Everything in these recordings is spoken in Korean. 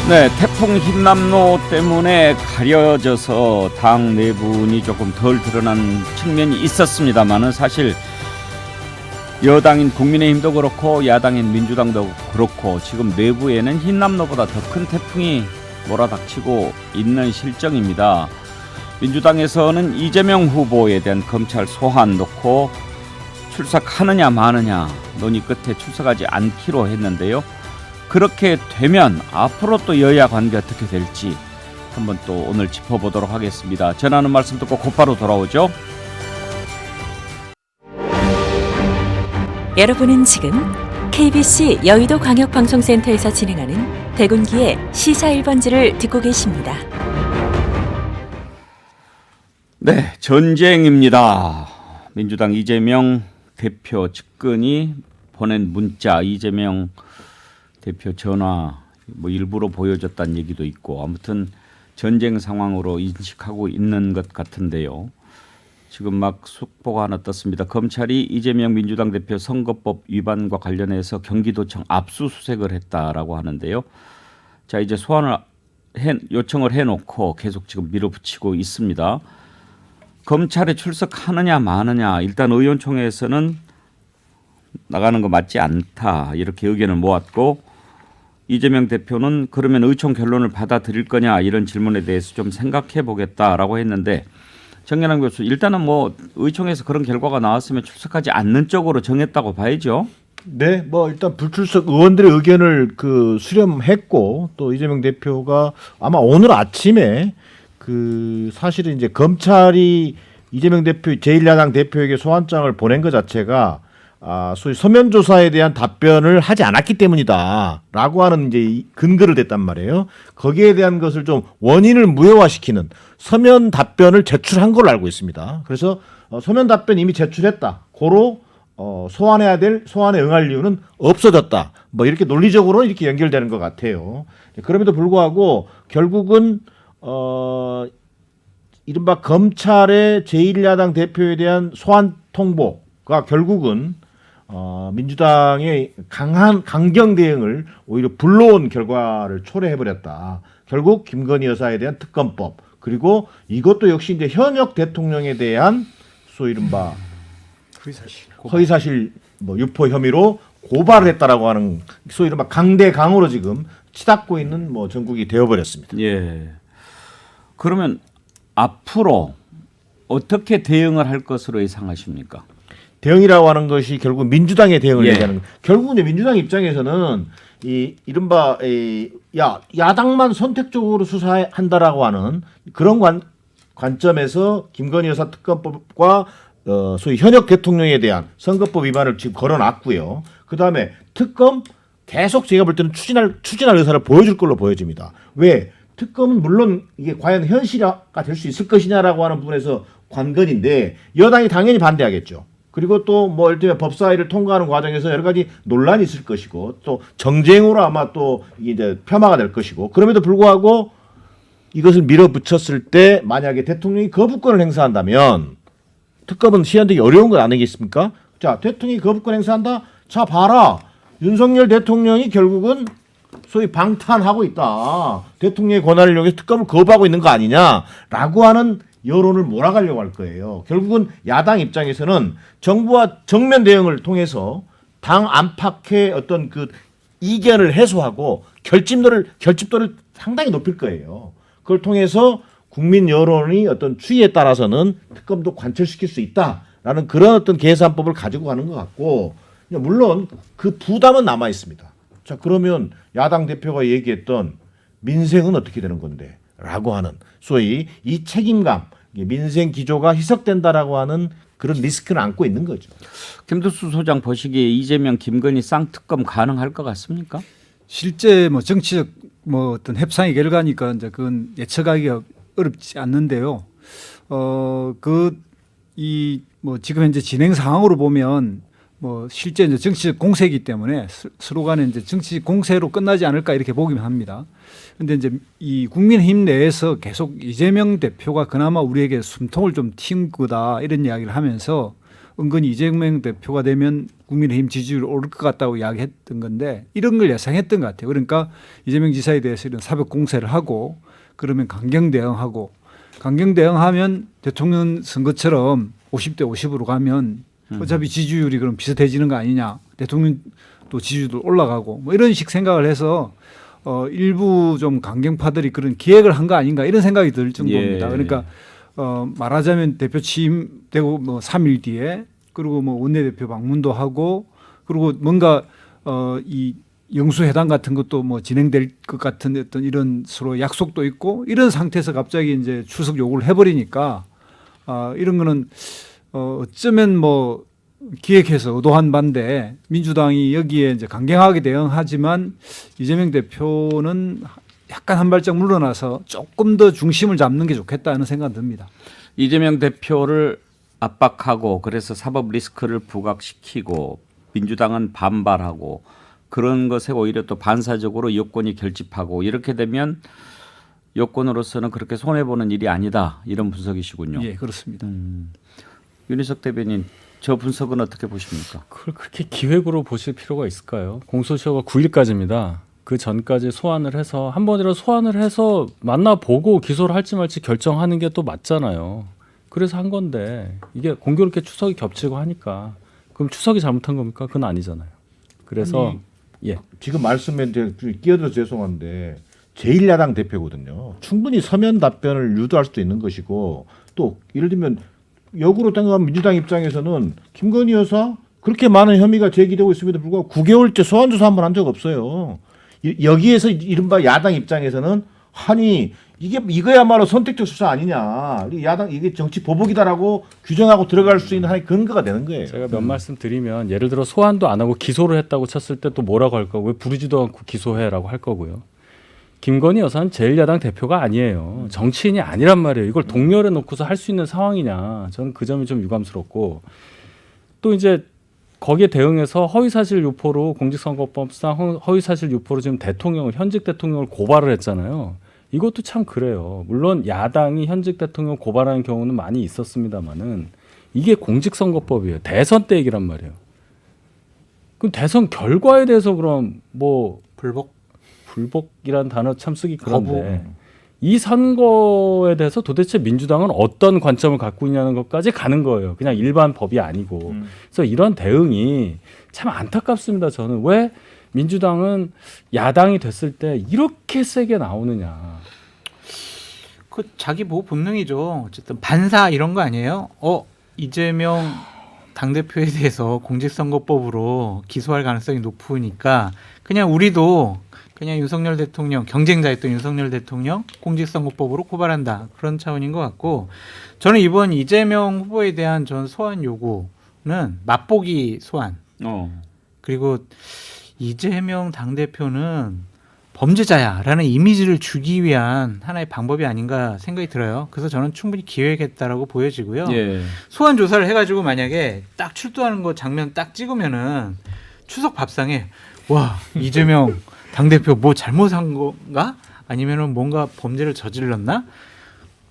네, 태풍 흰남노 때문에 가려져서 당 내분이 조금 덜 드러난 측면이 있었습니다만은 사실 여당인 국민의힘도 그렇고 야당인 민주당도 그렇고 지금 내부에는 흰남노보다 더 큰 태풍이 몰아닥치고 있는 실정입니다. 민주당에서는 이재명 후보에 대한 검찰 소환 놓고 출석하느냐 마느냐 논의 끝에 출석하지 않기로 했는데요. 그렇게 되면 앞으로 또 여야 관계 어떻게 될지 한번 또 오늘 짚어보도록 하겠습니다. 전하는 말씀 듣고 곧바로 돌아오죠. 여러분은 지금 KBC 여의도 광역방송센터에서 진행하는 백운기의 시사 1번지를 듣고 계십니다. 네, 전쟁입니다. 민주당 이재명 대표 측근이 보낸 문자, 이재명 대표 전화 일부러 보여줬다는 얘기도 있고 아무튼 전쟁 상황으로 인식하고 있는 것 같은데요. 지금 막 속보가 하나 떴습니다. 검찰이 이재명 민주당 대표 선거법 위반과 관련해서 경기도청 압수수색을 했다라고 하는데요. 자, 이제 소환을 요청을 해놓고 계속 지금 밀어붙이고 있습니다. 검찰에 출석하느냐 마느냐 일단 의원총회에서는 나가는 거 맞지 않다 이렇게 의견을 모았고 이재명 대표는 그러면 의총 결론을 받아들일 거냐 이런 질문에 대해서 좀 생각해 보겠다라고 했는데 정연한 교수 일단은 의총에서 그런 결과가 나왔으면 출석하지 않는 쪽으로 정했다고 봐야죠. 네, 일단 불출석 의원들의 의견을 수렴했고 또 이재명 대표가 아마 오늘 아침에 사실은 이제 검찰이 이재명 대표 제1야당 대표에게 소환장을 보낸 것 자체가 소위 서면 조사에 대한 답변을 하지 않았기 때문이다라고 하는 이제 근거를 댔단 말이에요. 거기에 대한 것을 좀 원인을 무효화시키는 서면 답변을 제출한 걸로 알고 있습니다. 그래서 서면 답변 이미 제출했다. 고로 소환에 응할 이유는 없어졌다. 이렇게 논리적으로 이렇게 연결되는 것 같아요. 그럼에도 불구하고 결국은 이른바 검찰의 제1야당 대표에 대한 소환 통보가 결국은 민주당의 강경 대응을 오히려 불러온 결과를 초래해버렸다. 결국 김건희 여사에 대한 특검법 그리고 이것도 역시 이제 현역 대통령에 대한 소위 이른바 허위사실 유포 혐의로 고발을 했다라고 하는 소위 이른바 강대강으로 지금 치닫고 있는 전국이 되어버렸습니다. 예. 그러면 앞으로 어떻게 대응을 할 것으로 예상하십니까? 대응이라고 하는 것이 결국 민주당의 대응을 얘기하는 거예요. 결국 이제 민주당 입장에서는 이른바 야당만 선택적으로 수사한다라고 하는 그런 관점에서 김건희 여사 특검법과 소위 현역 대통령에 대한 선거법 위반을 지금 걸어놨고요. 그 다음에 특검 계속 제가 볼 때는 추진할 의사를 보여줄 걸로 보여집니다. 왜? 특검은 물론 이게 과연 현실화가 될 수 있을 것이냐라고 하는 부분에서 관건인데 여당이 당연히 반대하겠죠. 그리고 또 예를 들면 법사위를 통과하는 과정에서 여러 가지 논란이 있을 것이고 또 정쟁으로 아마 또 이제 폄하가 될 것이고 그럼에도 불구하고 이것을 밀어붙였을 때 만약에 대통령이 거부권을 행사한다면 특검은 시행되기 어려운 건 아니겠습니까? 자, 대통령이 거부권 행사한다? 자, 봐라. 윤석열 대통령이 결국은 소위 방탄하고 있다. 대통령의 권한을 이용해서 특검을 거부하고 있는 거 아니냐라고 하는 여론을 몰아가려고 할 거예요. 결국은 야당 입장에서는 정부와 정면 대응을 통해서 당 안팎의 어떤 이견을 해소하고 결집도를 상당히 높일 거예요. 그걸 통해서 국민 여론이 어떤 추이에 따라서는 특검도 관철시킬 수 있다라는 그런 어떤 계산법을 가지고 가는 것 같고 물론 그 부담은 남아 있습니다. 자, 그러면 야당 대표가 얘기했던 민생은 어떻게 되는 건데? 라고 하는 소위 이 책임감, 민생 기조가 희석된다라고 하는 그런 리스크를 안고 있는 거죠. 김두수 소장 보시기에 이재명 김건희 쌍특검 가능할 것 같습니까? 실제 정치적 어떤 협상의 결과니까 이제 그건 예측하기가 어렵지 않는데요. 지금 현재 진행 상황으로 보면 실제 이제 정치적 공세이기 때문에 서로 간에 이제 정치적 공세로 끝나지 않을까 이렇게 보기만 합니다. 그런데 이제 이 국민의힘 내에서 계속 이재명 대표가 그나마 우리에게 숨통을 좀 튄 거다 이런 이야기를 하면서 은근히 이재명 대표가 되면 국민의힘 지지율이 오를 것 같다고 이야기했던 건데 이런 걸 예상했던 것 같아요. 그러니까 이재명 지사에 대해서 이런 사법 공세를 하고 그러면 강경 대응하면 대통령 선거처럼 50대 50으로 가면 어차피 지지율이 그럼 비슷해지는 거 아니냐. 대통령 또 지지율도 올라가고 뭐 이런 식 생각을 해서 일부 좀 강경파들이 그런 기획을 한 거 아닌가 이런 생각이 들 정도입니다. 예. 그러니까 말하자면 대표 취임되고 뭐 3일 뒤에 그리고 뭐 원내대표 방문도 하고 그리고 뭔가 이 영수회담 같은 것도 뭐 진행될 것 같은 어떤 이런 서로 약속도 있고 이런 상태에서 갑자기 이제 출석 요구를 해버리니까 이런 거는 어쩌면 뭐 기획해서 의도한 반대 민주당이 여기에 이제 강경하게 대응하지만 이재명 대표는 약간 한 발짝 물러나서 조금 더 중심을 잡는 게 좋겠다는 생각이 듭니다. 이재명 대표를 압박하고 그래서 사법 리스크를 부각시키고 민주당은 반발하고 그런 것에 오히려 또 반사적으로 여권이 결집하고 이렇게 되면 여권으로서는 그렇게 손해보는 일이 아니다 이런 분석이시군요. 예, 그렇습니다. 윤희석 대변인 저 분석은 어떻게 보십니까? 그걸 그렇게 기획으로 보실 필요가 있을까요? 공소시효가 9일까지입니다. 그 전까지 소환을 해서 한 번이라도 소환을 해서 만나보고 기소를 할지 말지 결정하는 게 또 맞잖아요. 그래서 한 건데 이게 공교롭게 추석이 겹치고 하니까 그럼 추석이 잘못한 겁니까? 그건 아니잖아요. 그래서 아니, 예. 지금 말씀에 이제 끼어들어서 죄송한데 제1야당 대표거든요. 충분히 서면 답변을 유도할 수도 있는 것이고 또 예를 들면 역으로 생각하면 민주당 입장에서는 김건희 여사 그렇게 많은 혐의가 제기되고 있음에도 불구하고 9개월째 소환 조사 한 번 한 적 없어요. 여기에서 이른바 야당 입장에서는 아니 이거야말로 선택적 수사 아니냐. 야당 이게 정치 보복이다라고 규정하고 들어갈 수 있는 하나의 근거가 되는 거예요. 제가 몇 말씀 드리면 예를 들어 소환도 안 하고 기소를 했다고 쳤을 때 또 뭐라고 할 거고 왜 부르지도 않고 기소해라고 할 거고요. 김건희 여사는 제1야당 대표가 아니에요. 정치인이 아니란 말이에요. 이걸 동렬해 놓고서 할 수 있는 상황이냐. 저는 그 점이 좀 유감스럽고 또 이제 거기에 대응해서 허위사실 유포로 공직선거법상 허위사실 유포로 지금 대통령을 현직 대통령을 고발을 했잖아요. 이것도 참 그래요. 물론 야당이 현직 대통령 고발하는 경우는 많이 있었습니다만은 이게 공직선거법이에요. 대선 때 얘기란 말이에요. 그럼 대선 결과에 대해서 그럼 뭐 불복이라는 단어 참 쓰기 그런데 이 선거에 대해서 도대체 민주당은 어떤 관점을 갖고 있냐는 것까지 가는 거예요. 그냥 일반 법이 아니고. 그래서 이런 대응이 참 안타깝습니다. 저는 왜 민주당은 야당이 됐을 때 이렇게 세게 나오느냐. 그 자기 보호 본능이죠. 어쨌든 반사 이런 거 아니에요? 이재명 당대표에 대해서 공직선거법으로 기소할 가능성이 높으니까 그냥 우리도 그냥 윤석열 대통령 경쟁자였던 윤석열 대통령 공직선거법으로 고발한다 그런 차원인 것 같고 저는 이번 이재명 후보에 대한 전 소환 요구는 맛보기 소환 그리고 이재명 당대표는 범죄자야라는 이미지를 주기 위한 하나의 방법이 아닌가 생각이 들어요. 그래서 저는 충분히 기획했다라고 보여지고요. 예. 소환 조사를 해가지고 만약에 딱 출두하는 거 장면 딱 찍으면은 추석 밥상에 와 이재명 당대표 뭐 잘못한 건가? 아니면은 뭔가 범죄를 저질렀나?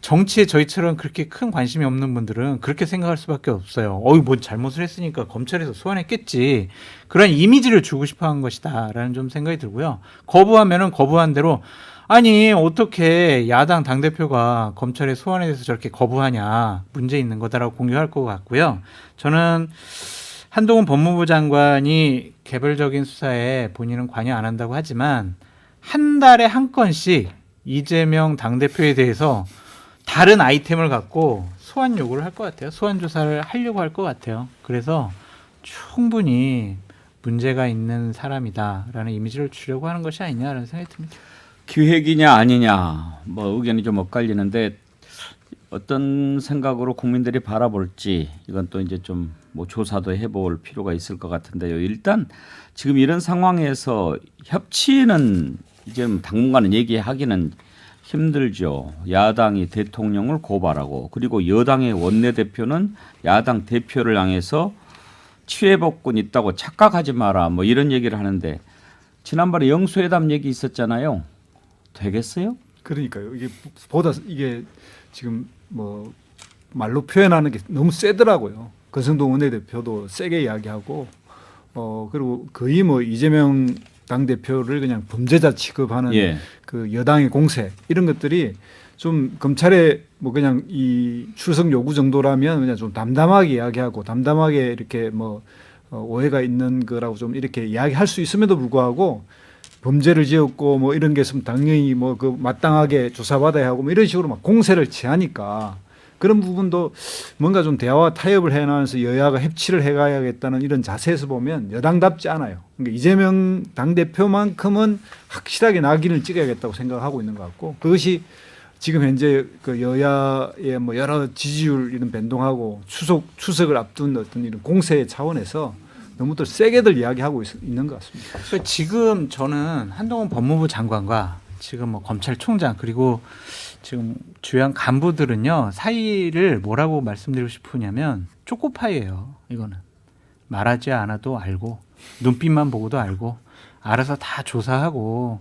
정치에 저희처럼 그렇게 큰 관심이 없는 분들은 그렇게 생각할 수밖에 없어요. 뭐 잘못을 했으니까 검찰에서 소환했겠지. 그런 이미지를 주고 싶어 한 것이다라는 좀 생각이 들고요. 거부하면은 거부한 대로 아니 어떻게 야당 당대표가 검찰의 소환에 대해서 저렇게 거부하냐. 문제 있는 거다라고 공격할 것 같고요. 저는 한동훈 법무부 장관이 개별적인 수사에 본인은 관여 안 한다고 하지만 한 달에 한 건씩 이재명 당대표에 대해서 다른 아이템을 갖고 소환 요구를 할 것 같아요. 소환 조사를 하려고 할 것 같아요. 그래서 충분히 문제가 있는 사람이다라는 이미지를 주려고 하는 것이 아니냐라는 생각이 듭니다. 기획이냐 아니냐 뭐 의견이 좀 엇갈리는데 어떤 생각으로 국민들이 바라볼지 이건 또 이제 좀 뭐 조사도 해볼 필요가 있을 것 같은데요. 일단 지금 이런 상황에서 협치는 이제 당분간은 얘기하기는 힘들죠. 야당이 대통령을 고발하고 그리고 여당의 원내대표는 야당 대표를 향해서 치외복권 있다고 착각하지 마라 뭐 이런 얘기를 하는데 지난번에 영수회담 얘기 있었잖아요. 되겠어요? 그러니까요. 이게 지금 뭐 말로 표현하는 게 너무 세더라고요. 권성동 원내대표도 세게 이야기하고 그리고 거의 뭐 이재명 당대표를 그냥 범죄자 취급하는 예. 그 여당의 공세 이런 것들이 좀 검찰에 뭐 그냥 이 출석 요구 정도라면 그냥 좀 담담하게 이야기하고 담담하게 이렇게 뭐 오해가 있는 거라고 좀 이렇게 이야기할 수 있음에도 불구하고 범죄를 지었고 뭐 이런 게 있으면 당연히 뭐 그 마땅하게 조사받아야 하고 뭐 이런 식으로 막 공세를 취하니까 그런 부분도 뭔가 좀 대화와 타협을 해나가면서 여야가 협치를 해가야겠다는 이런 자세에서 보면 여당답지 않아요. 그러니까 이재명 당대표만큼은 확실하게 낙인을 찍어야겠다고 생각하고 있는 것 같고 그것이 지금 현재 그 여야의 뭐 여러 지지율 이런 변동하고 추석을 앞둔 어떤 이런 공세 차원에서 너무들 세게들 이야기하고 있는 것 같습니다. 그러니까 지금 저는 한동훈 법무부 장관과 지금 뭐 검찰총장 그리고 지금 주요한 간부들은요 사이를 뭐라고 말씀드리고 싶으냐면 초코파이예요. 이거는 말하지 않아도 알고 눈빛만 보고도 알고 알아서 다 조사하고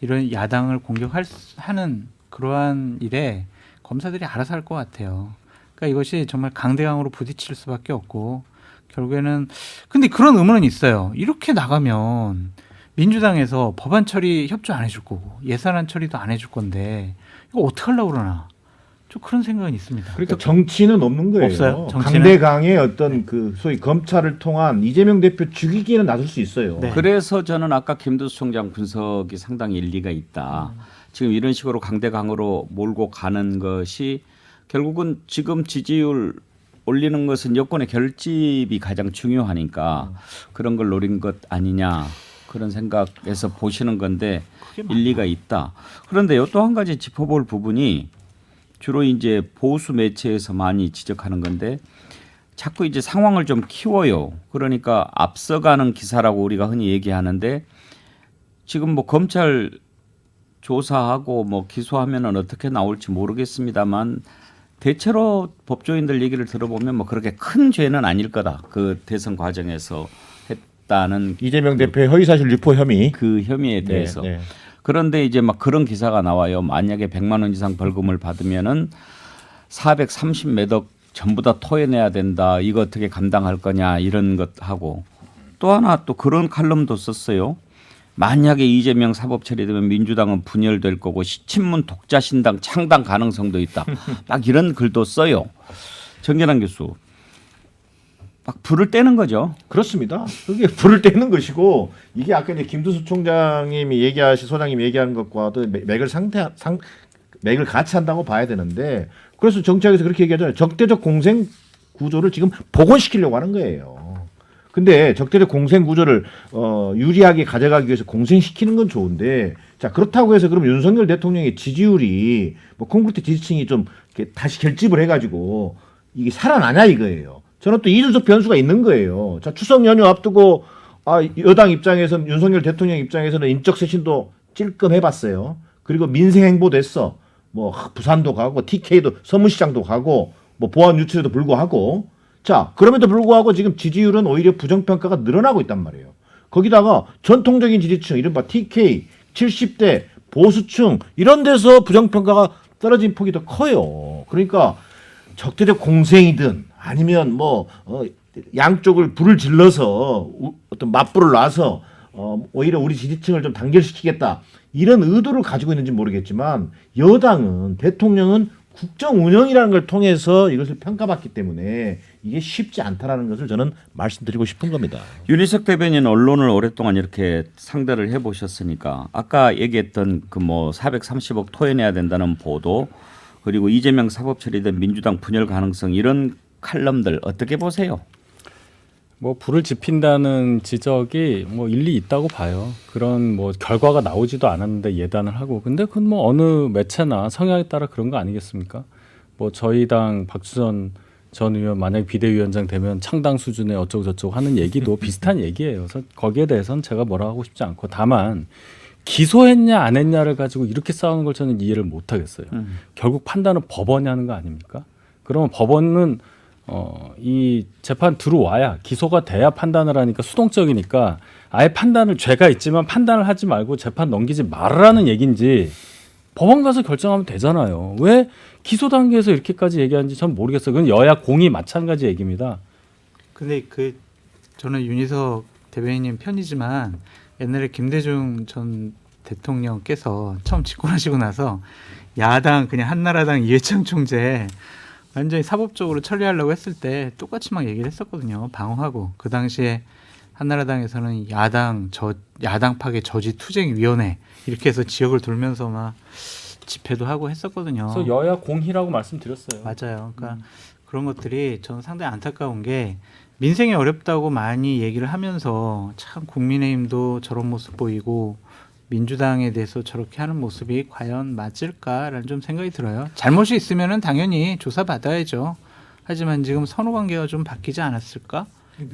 이런 야당을 공격하는 그러한 일에 검사들이 알아서 할 것 같아요. 그러니까 이것이 정말 강대강으로 부딪힐 수밖에 없고 결국에는 근데 그런 의문은 있어요. 이렇게 나가면 민주당에서 법안 처리 협조 안 해줄 거고 예산안 처리도 안 해줄 건데 이거 어떻게 하려고 그러나 좀 그런 생각은 있습니다. 그러니까 정치는 없는 거예요. 없어요. 정치는? 강대강의 어떤 그 소위 검찰을 통한 이재명 대표 죽이기에는 나설 수 있어요. 네. 그래서 저는 아까 김두수 총장 분석이 상당히 일리가 있다. 지금 이런 식으로 강대강으로 몰고 가는 것이 결국은 지금 지지율 올리는 것은 여권의 결집이 가장 중요하니까 그런 걸 노린 것 아니냐 그런 생각에서 보시는 건데 일리가 있다. 그런데요 또 한 가지 짚어볼 부분이 주로 이제 보수 매체에서 많이 지적하는 건데 자꾸 이제 상황을 좀 키워요. 그러니까 앞서가는 기사라고 우리가 흔히 얘기하는데 지금 뭐 검찰 조사하고 뭐 기소하면은 어떻게 나올지 모르겠습니다만 대체로 법조인들 얘기를 들어보면 뭐 그렇게 큰 죄는 아닐 거다. 그 대선 과정에서 했다는 이재명 대표의 허위사실 유포 혐의. 그 혐의에 대해서. 네. 그런데 이제 막 그런 기사가 나와요. 만약에 100만 원 이상 벌금을 받으면은 430 몇 억 전부 다 토해내야 된다. 이거 어떻게 감당할 거냐 이런 것 하고 또 하나 또 그런 칼럼도 썼어요. 만약에 이재명 사법 처리되면 민주당은 분열될 거고 신문 독자신당 창당 가능성도 있다. 막 이런 글도 써요. 정gen환 교수. 막 불을 떼는 거죠. 그렇습니다. 그게 불을 떼는 것이고 이게 아까 이제 김두수 총장님이 소장님이 얘기하는 것과도 맥을 같이 한다고 봐야 되는데 그래서 정치학에서 그렇게 얘기하잖아요. 적대적 공생 구조를 지금 복원시키려고 하는 거예요. 근데 적대적 공생 구조를 유리하게 가져가기 위해서 공생시키는 건 좋은데 자 그렇다고 해서 그럼 윤석열 대통령의 지지율이 뭐 콘크리트 지지층이 좀 이렇게 다시 결집을 해가지고 이게 살아나냐 이거예요. 저는 또 이준석 변수가 있는 거예요. 자 추석 연휴 앞두고 여당 입장에서는 윤석열 대통령 입장에서는 인적 쇄신도 찔끔해봤어요. 그리고 민생 행보도 했어. 뭐 부산도 가고 TK도 서문시장도 가고 뭐 보안 유출에도 불구하고 자 그럼에도 불구하고 지금 지지율은 오히려 부정평가가 늘어나고 있단 말이에요. 거기다가 전통적인 지지층 이른바 TK 70대 보수층 이런 데서 부정평가가 떨어진 폭이 더 커요. 그러니까 적대적 공생이든 아니면 뭐 양쪽을 불을 질러서 어떤 맞불을 놔서 오히려 우리 지지층을 좀 단결시키겠다 이런 의도를 가지고 있는지 모르겠지만 여당은 대통령은 국정 운영이라는 걸 통해서 이것을 평가받기 때문에 이게 쉽지 않다라는 것을 저는 말씀드리고 싶은 겁니다. 윤희석 대변인 언론을 오랫동안 이렇게 상대를 해보셨으니까 아까 얘기했던 그 뭐 430억 토해내야 된다는 보도 그리고 이재명 사법 처리된 민주당 분열 가능성 이런 칼럼들 어떻게 보세요? 뭐 불을 지핀다는 지적이 뭐 일리 있다고 봐요. 그런 뭐 결과가 나오지도 않았는데 예단을 하고 근데 그건 뭐 어느 매체나 성향에 따라 그런 거 아니겠습니까? 뭐 저희 당 박주선 전 의원 만약 비대위원장 되면 창당 수준의 어쩌고 저쩌고 하는 얘기도 비슷한 얘기예요. 그래서 거기에 대해서는 제가 뭐라 하고 싶지 않고 다만 기소했냐 안 했냐를 가지고 이렇게 싸우는 걸 저는 이해를 못 하겠어요. 결국 판단은 법원이 하는 거 아닙니까? 그러면 법원은 이 재판 들어와야 기소가 돼야 판단을 하니까 수동적이니까 아예 판단을 죄가 있지만 판단을 하지 말고 재판 넘기지 말라는 얘기인지 법원 가서 결정하면 되잖아요. 왜 기소 단계에서 이렇게까지 얘기하는지 전 모르겠어요. 그건 여야 공이 마찬가지 얘기입니다. 근데 저는 윤희석 대변인님 편이지만 옛날에 김대중 전 대통령께서 처음 집권하시고 나서 야당 그냥 한나라당 이회창 총재 완전히 사법적으로 처리하려고 했을 때 똑같이 막 얘기를 했었거든요. 방어하고 그 당시에 한나라당에서는 야당 파괴 저지 투쟁 위원회 이렇게 해서 지역을 돌면서 막 집회도 하고 했었거든요. 그래서 여야 공희라고 말씀드렸어요. 맞아요. 그러니까 그런 것들이 저는 상당히 안타까운 게 민생이 어렵다고 많이 얘기를 하면서 참 국민의힘도 저런 모습 보이고 민주당에 대해서 저렇게 하는 모습이 과연 맞을까라는 좀 생각이 들어요. 잘못이 있으면은 당연히 조사 받아야죠. 하지만 지금 선후 관계가 좀 바뀌지 않았을까?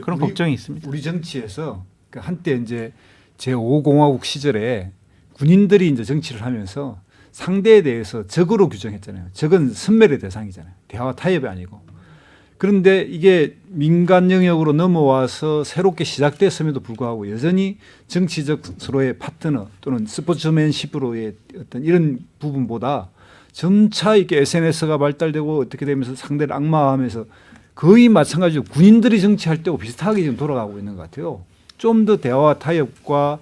그런 걱정이 있습니다. 우리 정치에서 그 한때 이제 제5공화국 시절에 군인들이 이제 정치를 하면서 상대에 대해서 적으로 규정했잖아요. 적은 선멸의 대상이잖아요. 대화 타협이 아니고. 그런데 이게 민간 영역으로 넘어와서 새롭게 시작됐음에도 불구하고 여전히 정치적 서로의 파트너 또는 스포츠맨십으로의 어떤 이런 부분보다 점차 이렇게 SNS가 발달되고 어떻게 되면서 상대를 악마화하면서 거의 마찬가지로 군인들이 정치할 때하고 비슷하게 지금 돌아가고 있는 것 같아요. 좀 더 대화 타협과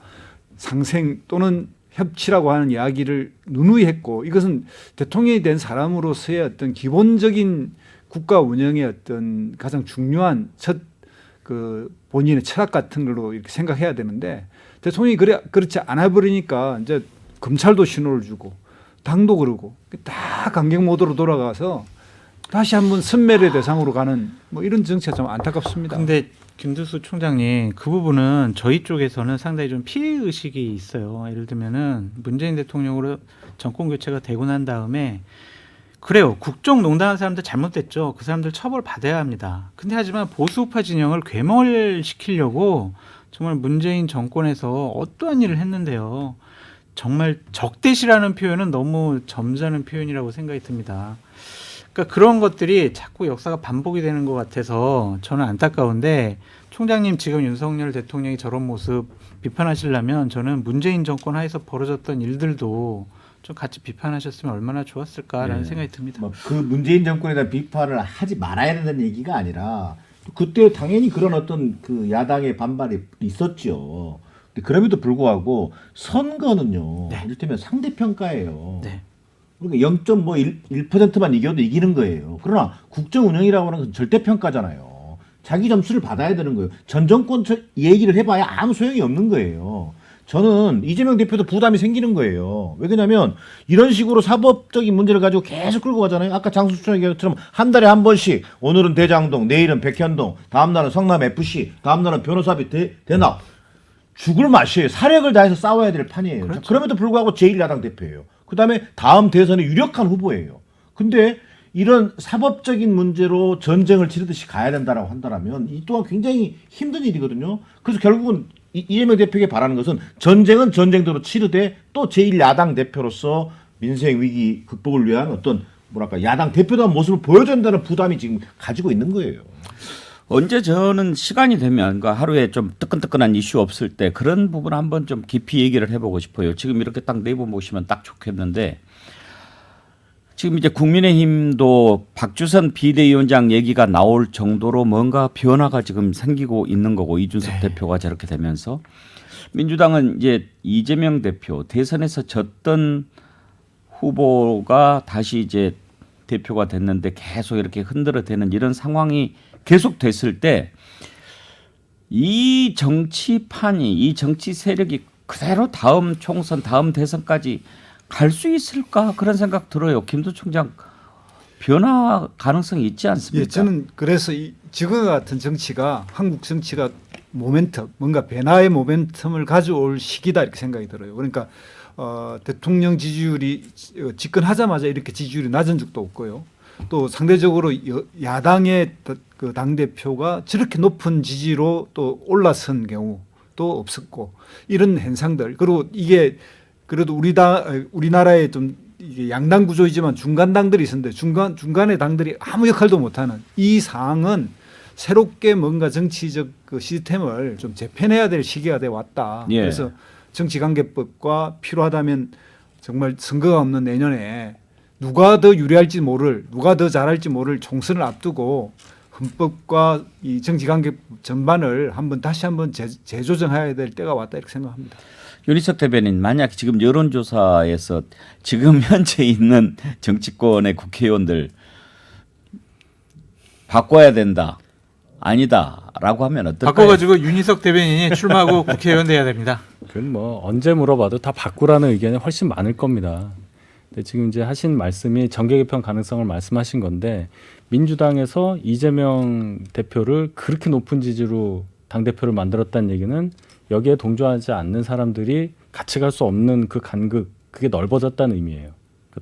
상생 또는 협치라고 하는 이야기를 누누이 했고 이것은 대통령이 된 사람으로서의 어떤 기본적인 국가 운영의 어떤 가장 중요한 첫 그 본인의 철학 같은 걸로 이렇게 생각해야 되는데 대통령이 그렇지 않아 버리니까 이제 검찰도 신호를 주고 당도 그러고 다 강경 모드로 돌아가서 다시 한번 선멸의 대상으로 가는 뭐 이런 정치가 좀 안타깝습니다. 근데 김두수 총장님 그 부분은 저희 쪽에서는 상당히 좀 피해 의식이 있어요. 예를 들면은 문재인 대통령으로 정권 교체가 되고 난 다음에 그래요. 국정농단한 사람들 잘못됐죠. 그 사람들 처벌 받아야 합니다. 근데 하지만 보수우파 진영을 괴멸시키려고 정말 문재인 정권에서 어떠한 일을 했는데요. 정말 적대시라는 표현은 너무 점잖은 표현이라고 생각이 듭니다. 그러니까 그런 것들이 자꾸 역사가 반복이 되는 것 같아서 저는 안타까운데 총장님 지금 윤석열 대통령이 저런 모습 비판하시려면 저는 문재인 정권 하에서 벌어졌던 일들도 좀 같이 비판하셨으면 얼마나 좋았을까라는 생각이 듭니다. 그 문재인 정권에 대한 비판을 하지 말아야 된다는 얘기가 아니라 그때 당연히 그런 어떤 그 야당의 반발이 있었죠. 근데 그럼에도 불구하고 선거는요. 네. 이를테면 상대평가예요. 네. 그러니까 0.1%만 이겨도 이기는 거예요. 그러나 국정 운영이라고 하는 건 절대평가잖아요. 자기 점수를 받아야 되는 거예요. 전 정권 얘기를 해봐야 아무 소용이 없는 거예요. 저는 이재명 대표도 부담이 생기는 거예요. 왜 그러냐면 이런 식으로 사법적인 문제를 가지고 계속 끌고 가잖아요. 아까 장수철 얘기처럼 한 달에 한 번씩 오늘은 대장동, 내일은 백현동, 다음 날은 성남FC, 다음 날은 변호사비 대납. 죽을 맛이에요. 사력을 다해서 싸워야 될 판이에요. 그렇죠. 그럼에도 불구하고 제1야당 대표예요. 그다음에 다음 대선에 유력한 후보예요. 근데 이런 사법적인 문제로 전쟁을 치르듯이 가야 된다라고 한다면 이 또한 굉장히 힘든 일이거든요. 그래서 결국은 이재명 대표에게 바라는 것은 전쟁은 전쟁대로 치르되 또 제1야당 대표로서 민생 위기 극복을 위한 어떤 뭐랄까 야당 대표다운 모습을 보여줘야 된다는 부담이 지금 가지고 있는 거예요. 언제 저는 시간이 되면 그러니까 하루에 좀 뜨끈뜨끈한 이슈 없을 때 그런 부분 한번 좀 깊이 얘기를 해보고 싶어요. 지금 이렇게 딱 내부 모시면 딱 좋겠는데 지금 이제 국민의힘도 박주선 비대위원장 얘기가 나올 정도로 뭔가 변화가 지금 생기고 있는 거고 이준석 대표가 저렇게 되면서 민주당은 이제 이재명 대표 대선에서 졌던 후보가 다시 이제 대표가 됐는데 계속 이렇게 흔들어대는 이런 상황이 계속 됐을 때 이 정치판이 이 정치 세력이 그대로 다음 총선 다음 대선까지 갈 수 있을까 그런 생각 들어요. 김두 총장 변화 가능성이 있지 않습니까? 예, 저는 그래서 지금과 같은 정치가 한국 정치가 모멘텀 뭔가 변화의 모멘텀을 가져올 시기다 이렇게 생각이 들어요. 그러니까 대통령 지지율이 집권하자마자 이렇게 지지율이 낮은 적도 없고요. 또 상대적으로 야당의 그 당대표가 저렇게 높은 지지로 또 올라선 경우도 없었고 이런 현상들 그리고 이게 그래도 우리나라에 좀 이게 양당 구조이지만 중간 당들이 있었는데 중간의 당들이 아무 역할도 못하는 이 상황은 새롭게 뭔가 정치적 그 시스템을 좀 재편해야 될 시기가 돼 왔다. 예. 그래서 정치관계법과 필요하다면 정말 선거가 없는 내년에 누가 더 유리할지 모를 누가 더 잘할지 모를 총선을 앞두고 헌법과 이 정치관계 전반을 다시 한번 재조정해야 될 때가 왔다 이렇게 생각합니다. 윤희석 대변인, 만약 지금 여론조사에서 지금 현재 있는 정치권의 국회의원들 바꿔야 된다, 아니다라고 하면 어떨까요? 바꿔가지고 윤희석 대변인이 출마하고 국회의원 돼야 됩니다. 그건 뭐 언제 물어봐도 다 바꾸라는 의견이 훨씬 많을 겁니다. 근데 지금 이제 하신 말씀이 정계 개편 가능성을 말씀하신 건데, 민주당에서 이재명 대표를 그렇게 높은 지지로 당 대표를 만들었다는 얘기는 여기에 동조하지 않는 사람들이 같이 갈 수 없는 그 간극, 그게 넓어졌다는 의미예요.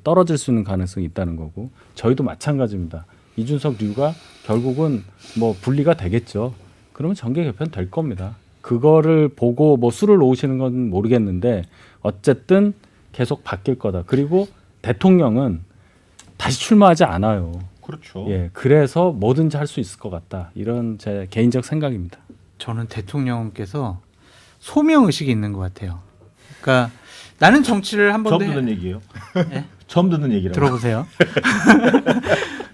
떨어질 수 있는 가능성이 있다는 거고, 저희도 마찬가지입니다. 이준석 류가 결국은 뭐 분리가 되겠죠. 그러면 정계 개편 될 겁니다. 그거를 보고 뭐 수를 놓으시는 건 모르겠는데 어쨌든 계속 바뀔 거다. 그리고 대통령은 다시 출마하지 않아요. 그렇죠. 예, 그래서 뭐든지 할 수 있을 것 같다. 이런 제 개인적 생각입니다. 저는 대통령께서 소명 의식이 있는 것 같아요. 그러니까 나는 정치를 한 번도 처음 듣는 얘기예요. 네? 처음 듣는 얘기라고. 들어보세요.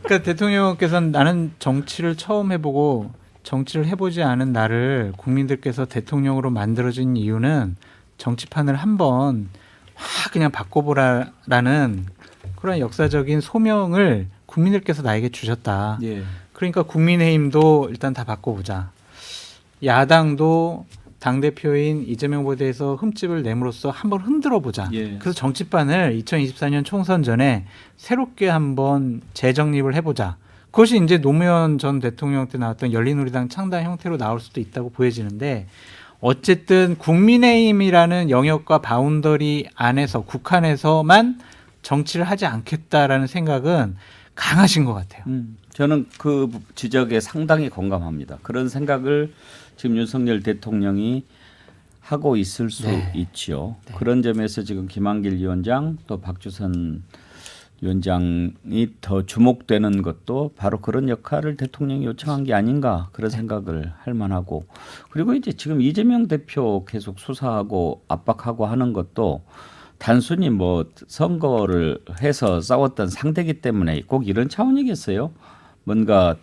그러니까 대통령께서는 나는 정치를 처음 해보고 정치를 해보지 않은 나를 국민들께서 대통령으로 만들어진 이유는 정치판을 한번 확 그냥 바꿔보라라는 그런 역사적인 소명을 국민들께서 나에게 주셨다. 예. 그러니까 국민의힘도 일단 다 바꿔보자. 야당도 당대표인 이재명 후보에 대해서 흠집을 내므로써 한번 흔들어보자. 예. 그래서 정치판을 2024년 총선 전에 새롭게 한번 재정립을 해보자. 그것이 이제 노무현 전 대통령 때 나왔던 열린우리당 창당 형태로 나올 수도 있다고 보여지는데, 어쨌든 국민의힘이라는 영역과 바운더리 안에서 국한에서만 정치를 하지 않겠다라는 생각은 강하신 것 같아요. 저는 그 지적에 상당히 공감합니다. 그런 생각을 지금 윤석열 대통령이 하고 있을 수 있죠. 그런 점에서 지금 김한길 위원장 또 박주선 위원장이 더 주목되는 것도 바로 그런 역할을 대통령이 요청한 게 아닌가, 그런 생각을 할 만하고, 그리고 이제 지금 이재명 대표 계속 수사하고 압박하고 하는 것도 단순히 뭐 선거를 해서 싸웠던 상대이기 때문에 꼭 이런 차원이겠어요. 뭔가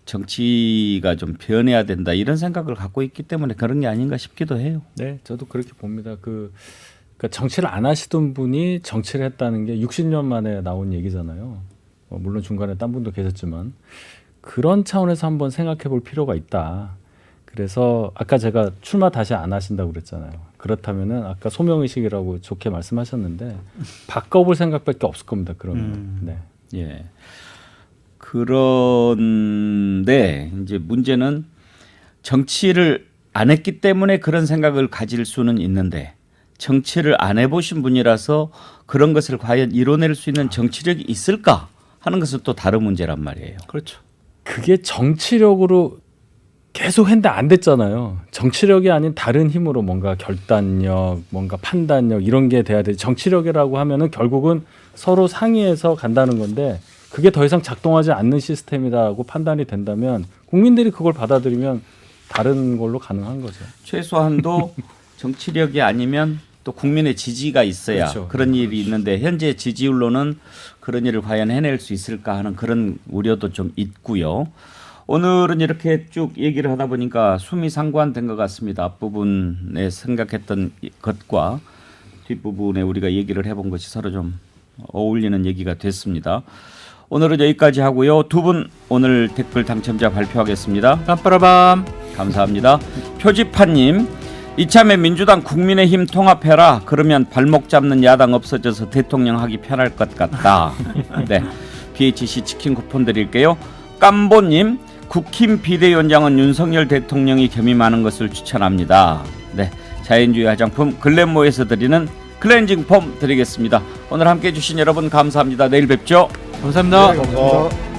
정치가 좀 변해야 된다, 이런 생각을 갖고 있기 때문에 그런 게 아닌가 싶기도 해요. 네, 저도 그렇게 봅니다. 그러니까 정치를 안 하시던 분이 정치를 했다는 게 60년 만에 나온 얘기잖아요. 물론 중간에 딴 분도 계셨지만 그런 차원에서 한번 생각해 볼 필요가 있다. 그래서 아까 제가 출마 다시 안 하신다고 그랬잖아요. 그렇다면은 아까 소명의식이라고 좋게 말씀하셨는데 바꿔볼 생각밖에 없을 겁니다. 그러면. 네. 예. 그런데 이제 문제는 정치를 안 했기 때문에 그런 생각을 가질 수는 있는데, 정치를 안 해보신 분이라서 그런 것을 과연 이뤄낼 수 있는 정치력이 있을까 하는 것은 또 다른 문제란 말이에요. 그렇죠. 그게 정치력으로 계속 했는데 안 됐잖아요. 정치력이 아닌 다른 힘으로 뭔가 결단력, 뭔가 판단력 이런 게 돼야 되지. 정치력이라고 하면은 결국은 서로 상의해서 간다는 건데, 그게 더 이상 작동하지 않는 시스템이라고 판단이 된다면 국민들이 그걸 받아들이면 다른 걸로 가능한 거죠. 최소한도 정치력이 아니면 또 국민의 지지가 있어야 그렇죠. 그런 일이 있는데, 현재 지지율로는 그런 일을 과연 해낼 수 있을까 하는 그런 우려도 좀 있고요. 오늘은 이렇게 쭉 얘기를 하다 보니까 숨이 상관된 것 같습니다. 앞부분에 생각했던 것과 뒷부분에 우리가 얘기를 해본 것이 서로 좀 어울리는 얘기가 됐습니다. 오늘은 여기까지 하고요. 두 분 오늘 댓글 당첨자 발표하겠습니다. 빰빠라밤. 감사합니다. 표지판님, 이참에 민주당 국민의힘 통합해라. 그러면 발목 잡는 야당 없어져서 대통령 하기 편할 것 같다. 네, BHC 치킨 쿠폰 드릴게요. 깜보님, 국힘 비대위원장은 윤석열 대통령이 겸임하는 것을 추천합니다. 네, 자연주의 화장품 글램모에서 드리는 클렌징 폼 드리겠습니다. 오늘 함께해 주신 여러분 감사합니다. 내일 뵙죠. 감사합니다. 감사합니다.